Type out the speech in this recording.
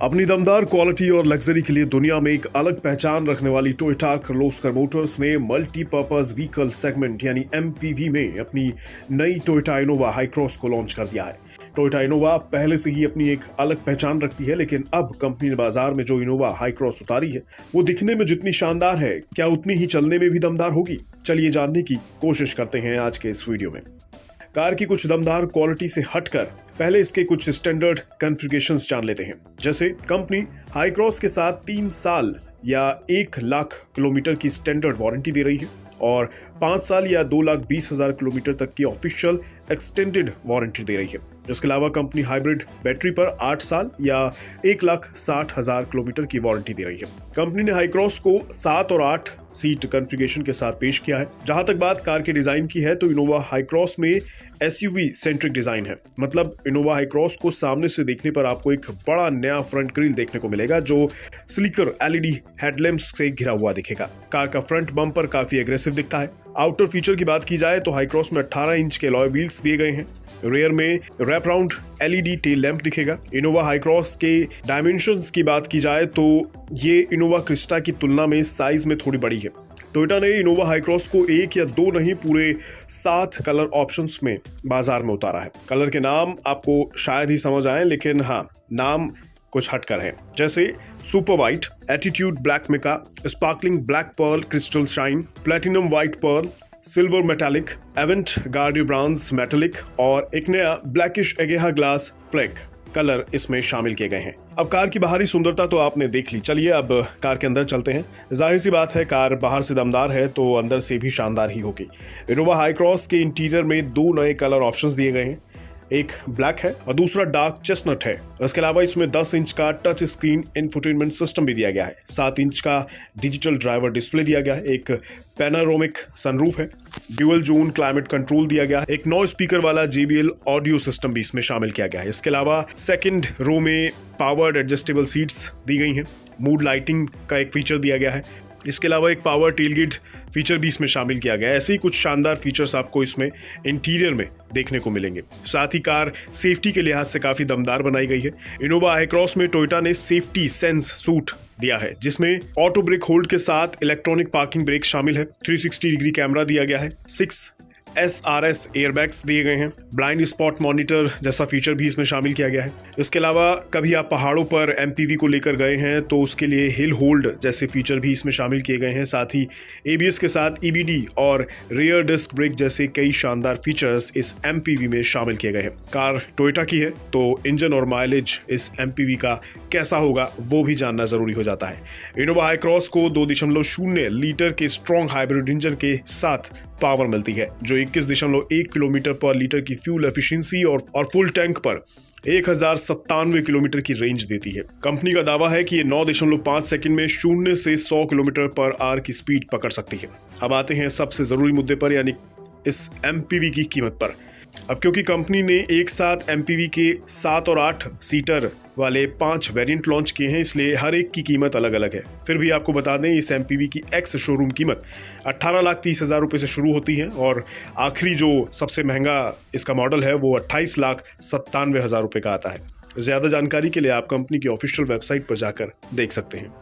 अपनी दमदार क्वालिटी और लग्जरी के लिए दुनिया में एक अलग पहचान रखने वाली टोयोटा किर्लोस्कर मोटर्स ने मल्टीपर्पज व्हीकल सेगमेंट यानी एमपीवी में अपनी नई टोयोटा इनोवा हाई क्रॉस को लॉन्च कर दिया है। टोयोटा इनोवा पहले से ही अपनी एक अलग पहचान रखती है, लेकिन अब कंपनी ने बाजार में जो इनोवा हाई क्रॉस उतारी है वो दिखने में जितनी शानदार है, क्या उतनी ही चलने में भी दमदार होगी? चलिए जानने की कोशिश करते हैं आज के इस वीडियो में। कार की कुछ दमदार क्वालिटी से हटकर पहले इसके कुछ स्टैंडर्ड कॉन्फ़िगरेशंस जान लेते हैं। जैसे कंपनी हाई क्रॉस के साथ 3 साल या 1 लाख किलोमीटर की स्टैंडर्ड वारंटी दे रही है और 5 साल या 2,20,000 किलोमीटर तक की ऑफिशियल एक्सटेंडेड वारंटी दे रही है। इसके अलावा कंपनी हाइब्रिड बैटरी पर 8 साल या 1,60,000 किलोमीटर की वारंटी दे रही है। कंपनी ने हाई क्रॉस को 7 और 8 सीट कॉन्फ़िगरेशन के साथ पेश किया है। जहां तक बात कार के डिजाइन की है तो इनोवा हाई क्रॉस में एसयूवी सेंट्रिक डिजाइन है। मतलब इनोवा हाई क्रॉस को सामने से देखने पर आपको एक बड़ा नया फ्रंट ग्रिल देखने को मिलेगा जो स्लीकर एलईडी हेडलैम्प्स से घिरा हुआ दिखेगा। कार का फ्रंट बम्पर काफी एग्रेसिव दिखता है। आउटर फीचर की बात की जाए तो हाई क्रॉस में 18 इंच के अलॉय व्हील्स दिए गए हैं। रेयर में wrap round LED tail lamp दिखेगा। इनोवा हाई क्रॉस के डायमेंशंस की बात की जाए तो ये इनोवा क्रिस्टा की तुलना में साइज में थोड़ी बड़ी है। टोयोटा ने इनोवा हाई क्रॉस को 1 या 2 नहीं पूरे 7 कलर ऑप्शंस में बाजार में उतारा है। कलर के नाम आपको शायद ही समझ आए, लेकिन हाँ, नाम कुछ हटकर है। जैसे super white, attitude black mica, sparkling black pearl crystal shine, platinum white pearl, silver metallic, avant garde bronze metallic और एक नया blackish ageha glass flake colour इसमें शामिल किए गए हैं। अब कार की बाहरी सुंदरता तो आपने देख ली, चलिए अब कार के अंदर चलते हैं। जाहिर सी बात है, कार बाहर से दमदार है तो अंदर से भी शानदार ही होगी। इनोवा हाई क्रॉस के इंटीरियर में 2 नए कलर ऑप्शंस दिए गए हैं। एक ब्लैक है और दूसरा डार्क चेस्टनट है। इसके अलावा इसमें 10 इंच का टच स्क्रीन इंफोटेनमेंट सिस्टम भी दिया गया है। 7 इंच का डिजिटल ड्राइवर डिस्प्ले दिया गया है। एक पैनारोमिक सनरूफ है। ड्यूअल जोन क्लाइमेट कंट्रोल दिया गया है। एक 9 स्पीकर वाला JBL ऑडियो सिस्टम भी इसमें शामिल किया गया है। इसके अलावा सेकंड रो में पावर्ड एडजस्टेबल सीट्स दी गई हैं। मूड लाइटिंग का एक फीचर दिया गया है। इसके अलावा एक पावर टेलगेट फीचर भी इसमें शामिल किया गया है। ऐसे ही कुछ शानदार फीचर्स आपको इसमें इंटीरियर में देखने को मिलेंगे। साथ ही कार सेफ्टी के लिहाज से काफी दमदार बनाई गई है। इनोवा हाई क्रॉस में टोयोटा ने सेफ्टी सेंस सूट दिया है, जिसमें ऑटो ब्रेक होल्ड के साथ इलेक्ट्रॉनिक पार्किंग ब्रेक शामिल है। 360 डिग्री कैमरा दिया गया है। 6 SRS एयरबैग्स दिए गए हैं। ब्लाइंड स्पॉट मॉनिटर जैसा फीचर भी इसमें शामिल किया गया है। इसके अलावा कभी आप पहाड़ों पर एमपीवी को लेकर गए हैं तो उसके लिए हिल होल्ड जैसे फीचर भी इसमें शामिल किए गए हैं। साथ ही ABS के साथ EBD और रियर डिस्क ब्रेक जैसे कई शानदार फीचर्स इस एमपीवी में शामिल किए गए हैं। कार टोयोटा की है तो इंजन और माइलेज इस एमपीवी का कैसा होगा वो भी जानना जरूरी हो जाता है। इनोवा हाई क्रॉस को 2.0 लीटर के स्ट्रॉन्ग हाइब्रिड इंजन के साथ पावर मिलती है जो 21.1 किलोमीटर पर लीटर की फ्यूल एफिशिएंसी और फुल टैंक पर 1097 किलोमीटर की रेंज देती है। कंपनी का दावा है कि ये 9.5 सेकंड में 0 से 100 किलोमीटर पर आवर की स्पीड पकड़ सकती है। अब आते हैं सबसे जरूरी मुद्दे पर, यानी इस एमपीवी की कीमत पर। अब क्योंकि कंपनी ने एक साथ एमपीवी के 7 और 8 सीटर वाले 5 वेरिएंट लॉन्च किए हैं, इसलिए हर एक की कीमत अलग अलग है। फिर भी आपको बता दें, इस एमपीवी की एक्स शोरूम कीमत 18,30,000 रुपये से शुरू होती है और आखिरी जो सबसे महंगा इसका मॉडल है वो 28,97,000 रुपये का आता है। ज़्यादा जानकारी के लिए आप कंपनी की ऑफिशियल वेबसाइट पर जाकर देख सकते हैं।